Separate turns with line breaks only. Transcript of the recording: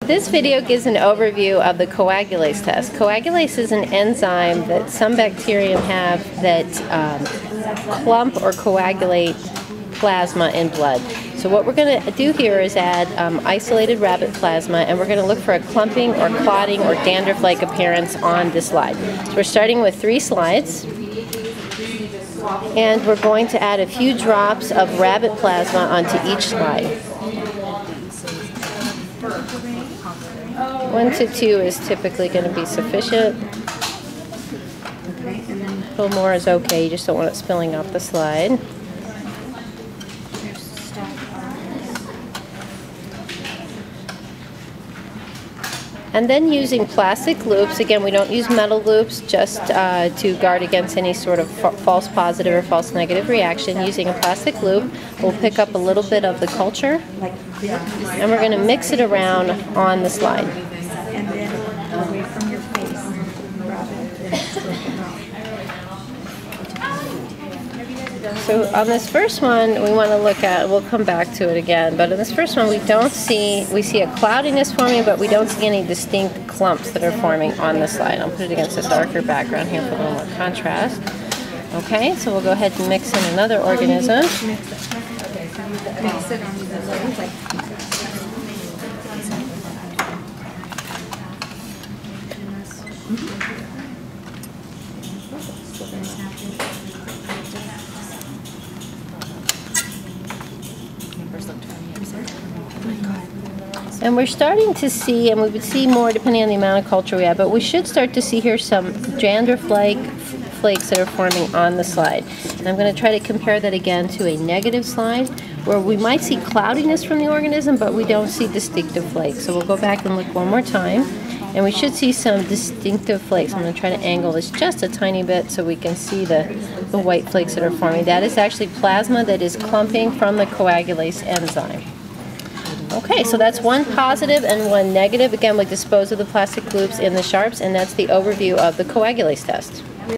This video gives an overview of the coagulase test. Coagulase is an enzyme that some bacteria have that clump or coagulate plasma in blood. So what we're going to do here is add isolated rabbit plasma, and we're going to look for a clumping or clotting or dandruff-like appearance on this slide. So we're starting with 3 slides, and we're going to add a few drops of rabbit plasma onto each slide. 1 to 2 is typically going to be sufficient. A little more is okay, you just don't want it spilling off the slide. And then using plastic loops, again we don't use metal loops, just to guard against any sort of false positive or false negative reaction. Using a plastic loop, we'll pick up a little bit of the culture, and we're going to mix it around on the slide.
And then away from your face, rub it.
So on this first one, we want to look at, we'll come back to it again, but in this first one we see a cloudiness forming, but we don't see any distinct clumps that are forming on the slide. I'll put it against a darker background here for a little more contrast. Okay, so we'll go ahead and mix in another organism.
Mix it on the low,
And we're starting to see, and we would see more depending on the amount of culture we have, but we should start to see here some dandruff-like flakes that are forming on the slide. And I'm going to try to compare that again to a negative slide where we might see cloudiness from the organism, but we don't see distinctive flakes. So we'll go back and look one more time, and we should see some distinctive flakes. I'm going to try to angle this just a tiny bit so we can see the white flakes that are forming. That is actually plasma that is clumping from the coagulase enzyme. Okay, so that's 1 positive and 1 negative. Again, we dispose of the plastic loops in the sharps, and that's the overview of the coagulase test.